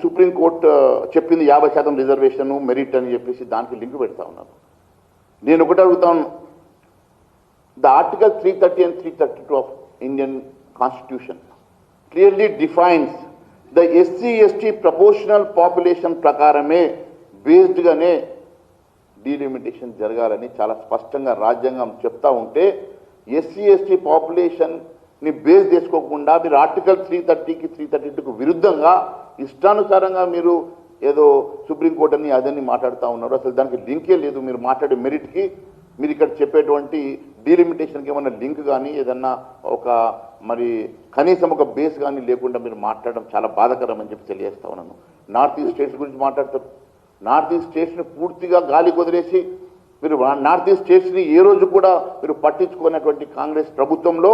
Supreme court చెప్పింది 50% reservation merit అని చెప్పేసి దానికి లింక్ పెడతా ఉన్నారు. నేను ఒకటి అడుగుతాను, the article 330 and 332 of Indian constitution clearly defines the SC/ST proportional population ప్రకారమే బేస్డ్గానే డీలిమిటేషన్ జరగాలని చాలా స్పష్టంగా రాజ్యాంగం చెప్తా ఉంటే SC/ST పాపులేషన్ని బేస్ చేసుకోకుండా మీరు ఆర్టికల్ 330కి 332కు విరుద్ధంగా ఇష్టానుసారంగా మీరు ఏదో సుప్రీంకోర్టు అని అదని మాట్లాడుతూ ఉన్నారు. అసలు దానికి లింకే లేదు. మీరు మాట్లాడే మెరిట్కి మీరు ఇక్కడ చెప్పేటువంటి డీలిమిటేషన్కి ఏమన్నా లింక్ కానీ ఏదన్నా ఒక మరి కనీసం ఒక బేస్ కానీ లేకుండా మీరు మాట్లాడడం చాలా బాధాకరం అని చెప్పి తెలియజేస్తా ఉన్నాను. నార్త్ ఈస్ట్ స్టేట్స్ గురించి మాట్లాడతారు. నార్త్ ఈస్ట్ స్టేట్స్ని పూర్తిగా గాలి కుదిరేసి మీరు నార్త్ ఈస్ట్ స్టేట్స్ని ఏ రోజు కూడా మీరు పట్టించుకున్నటువంటి కాంగ్రెస్ ప్రభుత్వంలో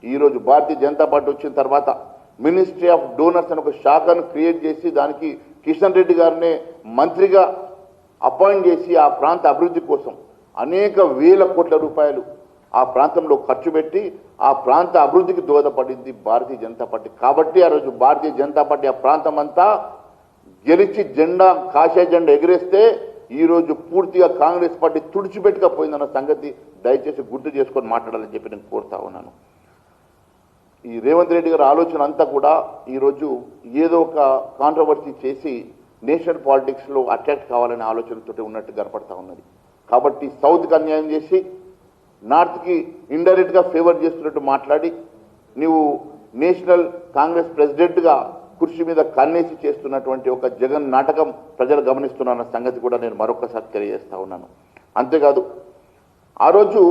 ఈరోజు భారతీయ జనతా పార్టీ వచ్చిన తర్వాత మినిస్ట్రీ ఆఫ్ డోనర్స్ అని ఒక శాఖను క్రియేట్ చేసి దానికి కిషన్ రెడ్డి గారిని మంత్రిగా అపాయింట్ చేసి ఆ ప్రాంత అభివృద్ధి కోసం అనేక వేల కోట్ల రూపాయలు ఆ ప్రాంతంలో ఖర్చు పెట్టి ఆ ప్రాంత అభివృద్ధికి దోహదపడింది భారతీయ జనతా పార్టీ. కాబట్టి ఆ రోజు భారతీయ జనతా పార్టీ ఆ ప్రాంతం అంతా గెలిచి జెండా కాషాయ జెండా ఎగిరేస్తే ఈరోజు పూర్తిగా కాంగ్రెస్ పార్టీ తుడిచిపెట్టకపోయిందన్న సంగతి దయచేసి గుర్తు చేసుకొని మాట్లాడాలని చెప్పి నేను కోరుతా ఉన్నాను. ఈ రేవంత్ రెడ్డి గారి ఆలోచన అంతా కూడా ఈరోజు ఏదో ఒక కాంట్రవర్సీ చేసి నేషనల్ పాలిటిక్స్లో అట్రాక్ట్ కావాలనే ఆలోచనతో ఉన్నట్టు కనపడతా ఉన్నది. కాబట్టి సౌత్కి అన్యాయం చేసి నార్త్కి ఇండైరెక్ట్గా ఫేవర్ చేస్తున్నట్టు మాట్లాడి నీవు నేషనల్ కాంగ్రెస్ ప్రెసిడెంట్గా కుర్చీ మీద కన్నేసి చేస్తున్నటువంటి ఒక జగన్ నాటకం ప్రజలు గమనిస్తున్న సంగతి కూడా నేను మరొకసారి తెలియజేస్తా ఉన్నాను. అంతేకాదు ఆ రోజు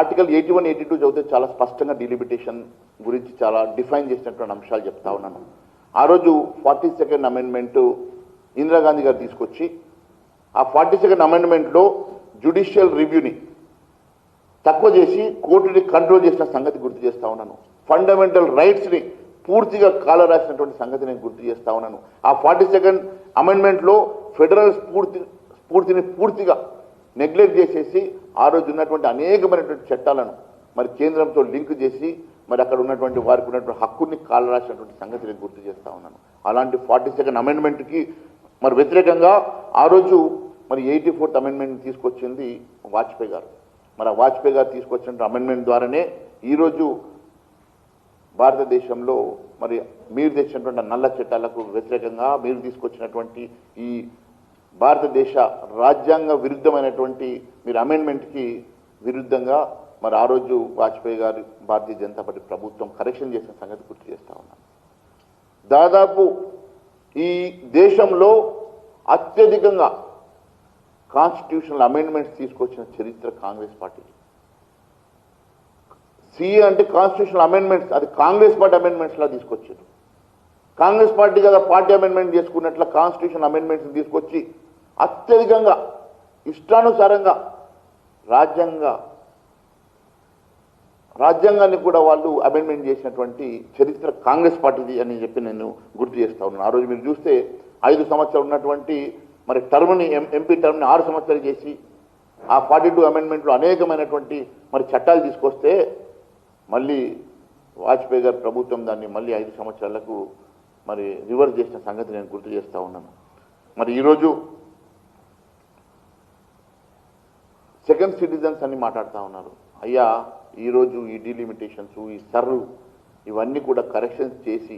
ఆర్టికల్ 81, 82 చదివితే చాలా స్పష్టంగా డీలిమిటేషన్ గురించి చాలా డిఫైన్ చేసినటువంటి అంశాలు చెప్తా ఉన్నాను. ఆ రోజు 42nd అమెండ్మెంట్ ఇందిరాగాంధీ గారు తీసుకొచ్చి ఆ 42nd అమెండ్మెంట్లో జ్యుడిషియల్ రివ్యూని తక్కువ చేసి కోర్టుని కంట్రోల్ చేసిన సంగతి గుర్తు చేస్తా ఉన్నాను. ఫండమెంటల్ రైట్స్ని పూర్తిగా కాలరాసినటువంటి సంగతి నేను గుర్తు చేస్తా ఉన్నాను. ఆ 42nd అమెండ్మెంట్లో ఫెడరల్ స్ఫూర్తిని పూర్తిగా నెగ్లెక్ట్ చేసేసి ఆ రోజు ఉన్నటువంటి అనేకమైనటువంటి చట్టాలను మరి కేంద్రంతో లింక్ చేసి మరి అక్కడ ఉన్నటువంటి వారికి ఉన్నటువంటి హక్కుని కాలరాసినటువంటి సంగతి నేను గుర్తు చేస్తా ఉన్నాను. అలాంటి 42nd అమెండ్మెంట్కి మరి వ్యతిరేకంగా ఆ రోజు మరి 84th అమెండ్మెంట్ తీసుకొచ్చింది వాజ్పేయి గారు. మరి ఆ వాజ్పేయి గారు తీసుకొచ్చిన అమెండ్మెంట్ ద్వారానే ఈరోజు భారతదేశంలో మరి మీరు తెచ్చినటువంటి నల్ల చట్టాలకు వ్యతిరేకంగా మీరు తీసుకొచ్చినటువంటి ఈ భారతదేశ రాజ్యాంగ విరుద్ధమైనటువంటి మీరు అమెండ్మెంట్కి విరుద్ధంగా మరి ఆ రోజు వాజ్పేయి గారు భారతీయ జనతా పార్టీ ప్రభుత్వం కరెక్షన్ చేసిన సంగతి గుర్తు చేస్తా ఉన్నాను. దాదాపు ఈ దేశంలో అత్యధికంగా కాన్స్టిట్యూషనల్ అమెండ్మెంట్స్ తీసుకొచ్చిన చరిత్ర కాంగ్రెస్ పార్టీ. సిఏ అంటే కాన్స్టిట్యూషనల్ అమెండ్మెంట్స్, అది కాంగ్రెస్ పార్టీ అమెండ్మెంట్స్లా తీసుకొచ్చారు. కాంగ్రెస్ పార్టీ కదా పార్టీ అమెండ్మెంట్ చేసుకున్నట్ల కాన్స్టిట్యూషన్ అమెండ్మెంట్స్ తీసుకొచ్చి అత్యధికంగా ఇష్టానుసారంగా రాజ్యాంగాన్ని కూడా వాళ్ళు అమెండ్మెంట్ చేసినటువంటి చరిత్ర కాంగ్రెస్ పార్టీది అని చెప్పి నేను గుర్తు చేస్తా ఉన్నాను. ఆ రోజు మీరు చూస్తే 5 సంవత్సరాలు ఉన్నటువంటి మరి టర్మ్ని ఎంపీ టర్మ్ని 6 సంవత్సరాలు చేసి ఆ 42 అమెండ్మెంట్లో అనేకమైనటువంటి మరి చట్టాలు తీసుకొస్తే మళ్ళీ వాజ్పేయి గారి ప్రభుత్వం దాన్ని మళ్ళీ 5 సంవత్సరాలకు మరి రివర్స్ చేసిన సంగతి నేను గుర్తు చేస్తూ ఉన్నాను. మరి ఈరోజు సెకండ్ సిటిజన్స్ అని మాట్లాడుతూ ఉన్నారు. అయ్యా ఈరోజు ఈ డీలిమిటేషన్స్ ఈ సర్వ్ ఇవన్నీ కూడా కరెక్షన్స్ చేసి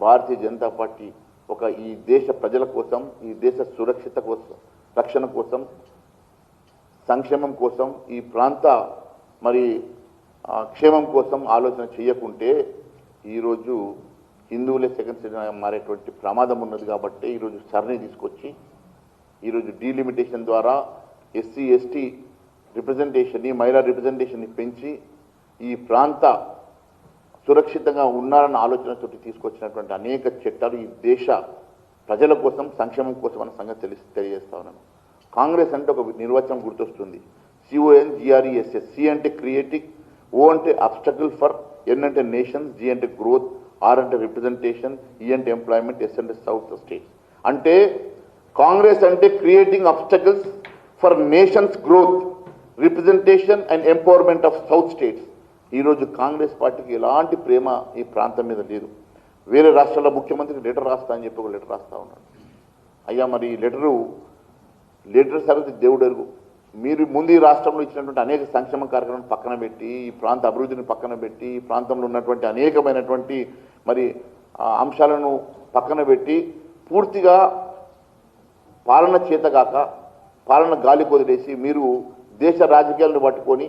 భారతీయ జనతా పార్టీ ఒక ఈ దేశ ప్రజల కోసం ఈ దేశ సురక్షిత కోసం రక్షణ కోసం సంక్షేమం కోసం ఈ ప్రాంత మరి క్షేమం కోసం ఆలోచన చేయకుంటే ఈరోజు హిందువులే సెకండ్ సిటిజన్ మారేటువంటి ప్రమాదం ఉన్నది. కాబట్టి ఈరోజు సర్ని తీసుకొచ్చి ఈరోజు డీలిమిటేషన్ ద్వారా ఎస్సీ ఎస్టీ రిప్రజెంటేషన్ని మహిళా రిప్రజెంటేషన్ని పెంచి ఈ ప్రాంత సురక్షితంగా ఉన్నారన్న ఆలోచనతో తీసుకొచ్చినటువంటి అనేక చట్టాలు ఈ దేశ ప్రజల కోసం సంక్షేమం కోసం అన్న సంగతి తెలియజేస్తా ఉన్నాను. కాంగ్రెస్ అంటే ఒక నిర్వచనం గుర్తొస్తుంది. CONGRESS. సి అంటే క్రియేటింగ్, ఓ అంటే అబ్స్టకల్ ఫర్, ఎన్ అంటే నేషన్, జి అంటే గ్రోత్, ఆర్ అంటే రిప్రజెంటేషన్, ఈ అంటే ఎంప్లాయ్మెంట్, ఎస్ అంటే సౌత్ స్టేట్స్. అంటే కాంగ్రెస్ అంటే creating obstacles for nations growth, representation and empowerment of south states. ఈరోజు కాంగ్రెస్ పార్టీకి ఎలాంటి ప్రేమ ఈ ప్రాంతం మీద లేదు. వేరే రాష్ట్రాల ముఖ్యమంత్రికి లెటర్ రాస్తా అని చెప్పి ఒక లెటర్ రాస్తా ఉన్నాడు. అయ్యా మరి లెటర్ సరిగ్గా దేవుడు ఎరుగు. మీరు ముందు ఈ రాష్ట్రంలో ఇచ్చినటువంటి అనేక సంక్షేమ కార్యక్రమాలను పక్కన పెట్టి, ఈ ప్రాంత అభివృద్ధిని పక్కన పెట్టి, ఈ ప్రాంతంలో ఉన్నటువంటి అనేకమైనటువంటి మరి అంశాలను పక్కన పెట్టి పూర్తిగా పాలన చేతగాక పాలన గాలి కొదిలేసి మీరు దేశ రాజకీయాలను పట్టుకొని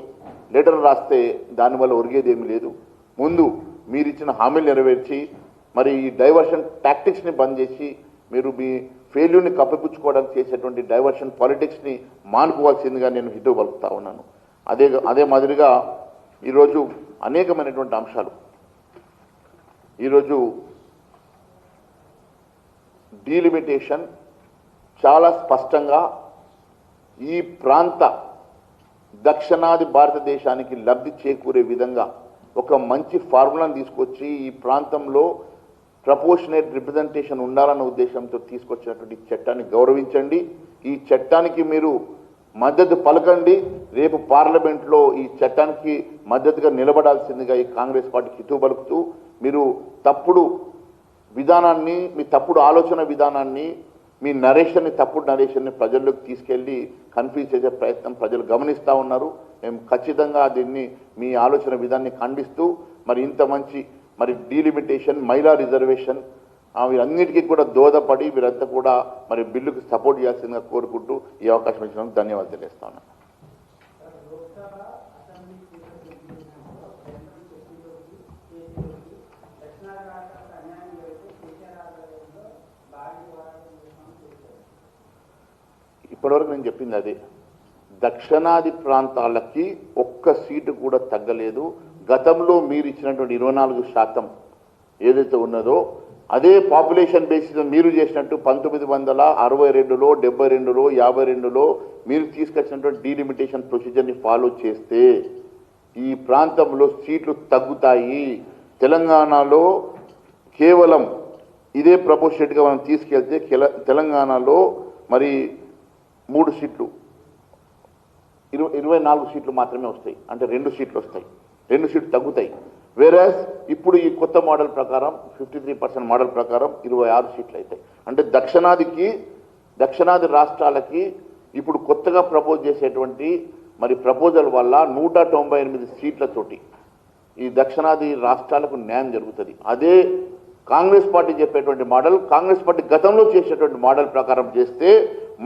లెటర్ రాస్తే దానివల్ల ఒరిగేదేమీ లేదు. ముందు మీరు ఇచ్చిన హామీలు నెరవేర్చి మరి ఈ డైవర్షన్ టాక్టిక్స్ని బంద్ చేసి మీరు మీ ఫెయిల్యూర్ని కప్పిపుచ్చుకోవడానికి చేసేటువంటి డైవర్షన్ పాలిటిక్స్ని మానుకోవాల్సిందిగా నేను హితవు పలుకుతా ఉన్నాను. అదే మాదిరిగా ఈరోజు అనేకమైనటువంటి అంశాలు, ఈరోజు డీలిమిటేషన్ చాలా స్పష్టంగా ఈ ప్రాంత దక్షిణాది భారతదేశానికి లబ్ధి చేకూరే విధంగా ఒక మంచి ఫార్ములాను తీసుకొచ్చి ఈ ప్రాంతంలో ప్రపోర్షనేట్ రిప్రజెంటేషన్ ఉండాలన్న ఉద్దేశంతో తీసుకొచ్చినటువంటి చట్టాన్ని గౌరవించండి. ఈ చట్టానికి మీరు మద్దతు పలకండి. రేపు పార్లమెంట్లో ఈ చట్టానికి మద్దతుగా నిలబడాల్సిందిగా ఈ కాంగ్రెస్ పార్టీకి హితవు పలుకుతూ, మీరు తప్పుడు విధానాన్ని, మీ తప్పుడు ఆలోచన విధానాన్ని, మీ నరేషన్ని, తప్పుడు నరేషన్ని ప్రజల్లోకి తీసుకెళ్ళి కన్ఫ్యూజ్ చేసే ప్రయత్నం ప్రజలు గమనిస్తూ ఉన్నారు. మేము ఖచ్చితంగా దీన్ని మీ ఆలోచన విధాన్ని ఖండిస్తూ మరి ఇంత మంచి మరి డీలిమిటేషన్, మహిళా రిజర్వేషన్ వీరన్నిటికీ కూడా దోహదపడి వీరంతా కూడా మరి బిల్లుకు సపోర్ట్ చేయాల్సిందిగా కోరుకుంటూ ఈ అవకాశం ఇచ్చినందుకు ధన్యవాదాలు తెలియజేస్తా ఉన్నాను. ఇప్పటివరకు నేను చెప్పింది అదే. దక్షిణాది ప్రాంతాలకి ఒక్క సీటు కూడా తగ్గలేదు. గతంలో మీరు ఇచ్చినటువంటి 24% ఏదైతే ఉన్నదో అదే పాపులేషన్ బేసిస్ మీరు చేసినట్టు 1962లో, 72లో, 52లో మీరు తీసుకొచ్చినటువంటి డీలిమిటేషన్ ప్రొసీజర్ని ఫాలో చేస్తే ఈ ప్రాంతంలో సీట్లు తగ్గుతాయి. తెలంగాణలో కేవలం ఇదే ప్రపోర్షనేట్గా మనం తీసుకెళ్తే తెలంగాణలో మరి 3 సీట్లు, 24 సీట్లు మాత్రమే వస్తాయి. అంటే 2 సీట్లు వస్తాయి, 2 సీట్లు తగ్గుతాయి. వేరేస్ ఇప్పుడు ఈ కొత్త మోడల్ ప్రకారం 53% మోడల్ ప్రకారం 26 సీట్లు అవుతాయి. అంటే దక్షిణాది రాష్ట్రాలకి ఇప్పుడు కొత్తగా ప్రపోజ్ చేసేటువంటి మరి ప్రపోజల్ వల్ల 198 సీట్లతోటి ఈ దక్షిణాది రాష్ట్రాలకు న్యాయం జరుగుతుంది. అదే కాంగ్రెస్ పార్టీ చెప్పేటువంటి మోడల్, కాంగ్రెస్ పార్టీ గతంలో చేసేటువంటి మోడల్ ప్రకారం చేస్తే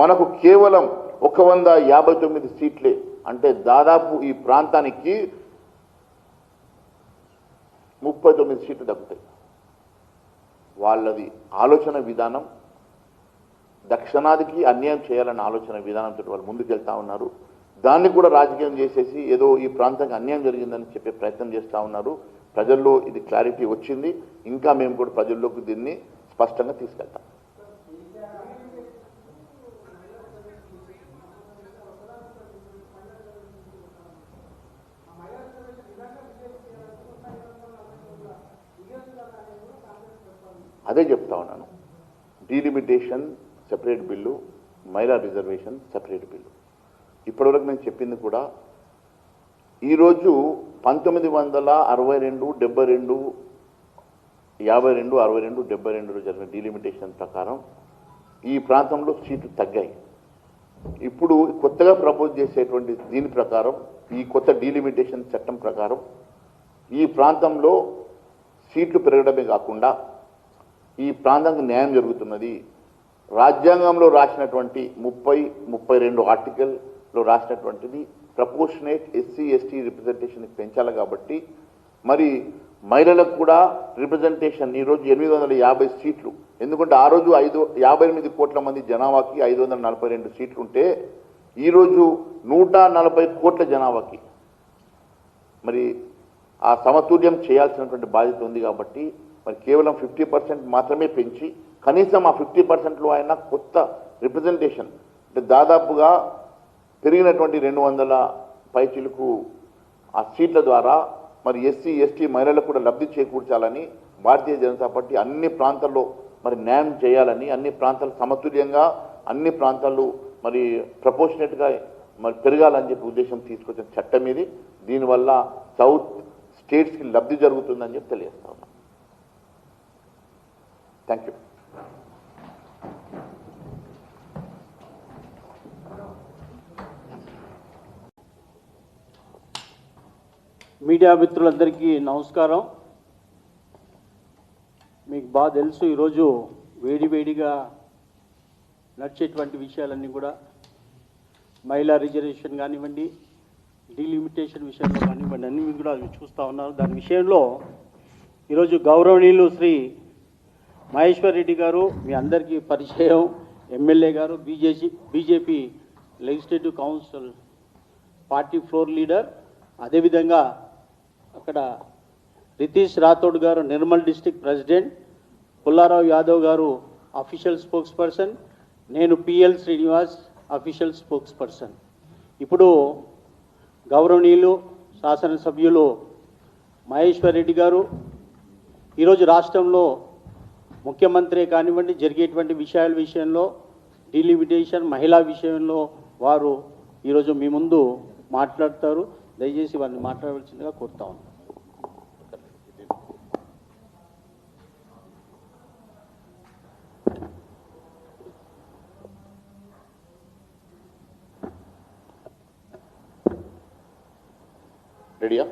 మనకు కేవలం 159 సీట్లే. అంటే దాదాపు ఈ ప్రాంతానికి 39 సీట్లు తగ్గుతాయి. వాళ్ళది ఆలోచన విధానం దక్షిణాదికి అన్యాయం చేయాలన్న ఆలోచన విధానంతో వాళ్ళు ముందుకెళ్తా ఉన్నారు. దాన్ని కూడా రాజకీయం చేసేసి ఏదో ఈ ప్రాంతానికి అన్యాయం జరిగిందని చెప్పే ప్రయత్నం చేస్తూ ఉన్నారు. ప్రజల్లో ఇది క్లారిటీ వచ్చింది. ఇంకా మేము కూడా ప్రజల్లోకి దీన్ని స్పష్టంగా తీసుకెళ్తాం. అదే చెప్తా ఉన్నాను. డీలిమిటేషన్ సెపరేట్ బిల్లు, మహిళా రిజర్వేషన్ సెపరేట్ బిల్లు. ఇప్పటివరకు నేను చెప్పింది కూడా ఈరోజు 1962, 72, 52, 62, 72లో జరిగిన డీలిమిటేషన్ ప్రకారం ఈ ప్రాంతంలో సీట్లు తగ్గాయి. ఇప్పుడు కొత్తగా ప్రపోజ్ చేసేటువంటి దీని ప్రకారం, ఈ కొత్త డీలిమిటేషన్ చట్టం ప్రకారం ఈ ప్రాంతంలో సీట్లు పెరగడమే కాకుండా ఈ ప్రాంతానికి న్యాయం జరుగుతున్నది. రాజ్యాంగంలో రాసినటువంటి 32 ఆర్టికల్లో రాసినటువంటిది ప్రపోర్షనేట్ ఎస్సీ/ఎస్టీ రిప్రజెంటేషన్ పెంచాలి. కాబట్టి మరి మహిళలకు కూడా రిప్రజెంటేషన్ ఈరోజు 850 సీట్లు. ఎందుకంటే ఆ రోజు 58 కోట్ల మంది జనాభాకి 542 సీట్లు ఉంటే ఈరోజు 140 కోట్ల జనాభాకి మరి ఆ సమతుల్యం చేయాల్సినటువంటి బాధ్యత ఉంది. కాబట్టి మరి కేవలం 50% మాత్రమే పెంచి కనీసం ఆ 50%లో అయినా కొత్త రిప్రజెంటేషన్, అంటే దాదాపుగా పెరిగినటువంటి 200 పైచిలకు ఆ సీట్ల ద్వారా మరి ఎస్సీ/ఎస్టీ మహిళలకు కూడా లబ్ధి చేకూర్చాలని భారతీయ జనతా పార్టీ అన్ని ప్రాంతాల్లో మరి న్యాయం చేయాలని, అన్ని ప్రాంతాలు సమతుల్యంగా, అన్ని ప్రాంతాలు మరి ప్రపోర్షనేట్గా మరి పెరగాలని చెప్పి ఉద్దేశం తీసుకొచ్చిన చట్టం ఇది. దీనివల్ల సౌత్ స్టేట్స్కి లబ్ధి జరుగుతుందని చెప్పి తెలియజేస్తా ఉన్నాం. Thank you. మీడియా మిత్రులందరికీ నమస్కారం. మీకు బాగా తెలుసు, ఈరోజు వేడివేడిగా నడిచేటువంటి విషయాలన్నీ కూడా మహిళా రిజర్వేషన్ కానివ్వండి, డీలిమిటేషన్ విషయంలో కానివ్వండి, అన్నీ కూడా చూస్తూ ఉన్నారు. దాని విషయంలో ఈరోజు గౌరవనీయులు శ్రీ మహేశ్వర్ రెడ్డి గారు, మీ అందరికీ పరిచయం, ఎమ్మెల్యే గారు, BJP legislative council party floor leader, అదేవిధంగా అక్కడ రితీష్ రాథోడ్ గారు నిర్మల్ డిస్ట్రిక్ట్ ప్రెసిడెంట్, పుల్లారావు యాదవ్ గారు అఫీషియల్ స్పోక్స్ పర్సన్, నేను PL Srinivas official spokesperson. ఇప్పుడు గౌరవనీయులు శాసనసభ్యులు మహేశ్వర్ రెడ్డి గారు ఈరోజు రాష్ట్రంలో ముఖ్యమంత్రి కానివ్వండి, జరిగేటువంటి విషయాల విషయంలో, డీలిమిటేషన్ మహిళా విషయంలో వారు ఈరోజు మీ ముందు మాట్లాడతారు. దయచేసి వారిని మాట్లాడవలసిందిగా కోరుతా ఉన్నాను. రెడీయా?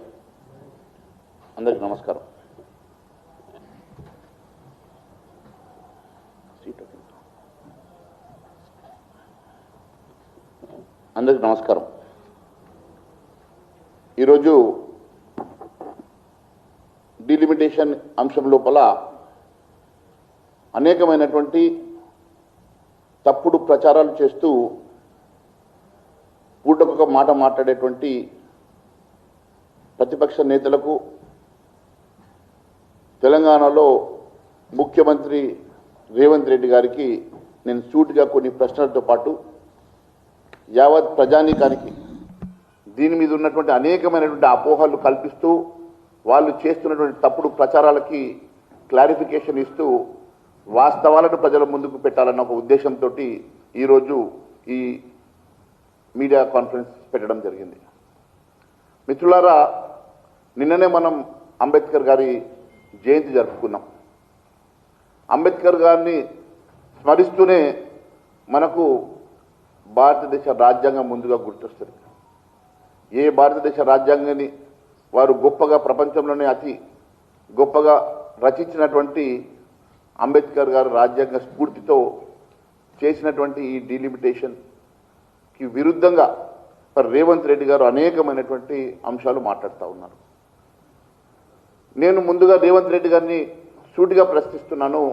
అందరికి నమస్కారం. అందరికి నమస్కారం. ఈరోజు డీలిమిటేషన్ అంశం లోపల అనేకమైనటువంటి తప్పుడు ప్రచారాలు చేస్తూ పూటకొక మాట మాట్లాడేటువంటి ప్రతిపక్ష నేతలకు తెలంగాణలో ముఖ్యమంత్రి రేవంత్ రెడ్డి గారికి నేను సూటిగా కొన్ని ప్రశ్నలతో పాటు యావత్ ప్రజానీకానికి దీని మీద ఉన్నటువంటి అనేకమైనటువంటి అపోహలు కల్పిస్తూ వాళ్ళు చేస్తున్నటువంటి తప్పుడు ప్రచారాలకి క్లారిఫికేషన్ ఇస్తూ వాస్తవాలను ప్రజల ముందుకు పెట్టాలన్న ఒక ఉద్దేశంతో ఈరోజు ఈ మీడియా కాన్ఫరెన్స్ పెట్టడం జరిగింది. మిత్రులారా, నిన్ననే మనం అంబేద్కర్ గారి జయంతి జరుపుకున్నాం. అంబేద్కర్ గారిని స్మరిస్తూనే మనకు భారతదేశ రాజ్యాంగం ముందుగా గుర్తొస్తుంది. ఏ భారతదేశ రాజ్యాంగాన్ని వారు గొప్పగా, ప్రపంచంలోనే అతి గొప్పగా రచించినటువంటి అంబేద్కర్ గారు రాజ్యాంగ స్ఫూర్తితో చేసినటువంటి ఈ డీలిమిటేషన్కి విరుద్ధంగా రేవంత్ రెడ్డి గారు అనేకమైనటువంటి అంశాలు మాట్లాడుతూ ఉన్నారు. నేను ముందుగా రేవంత్ రెడ్డి గారిని సూటిగా ప్రశ్నిస్తున్నాను.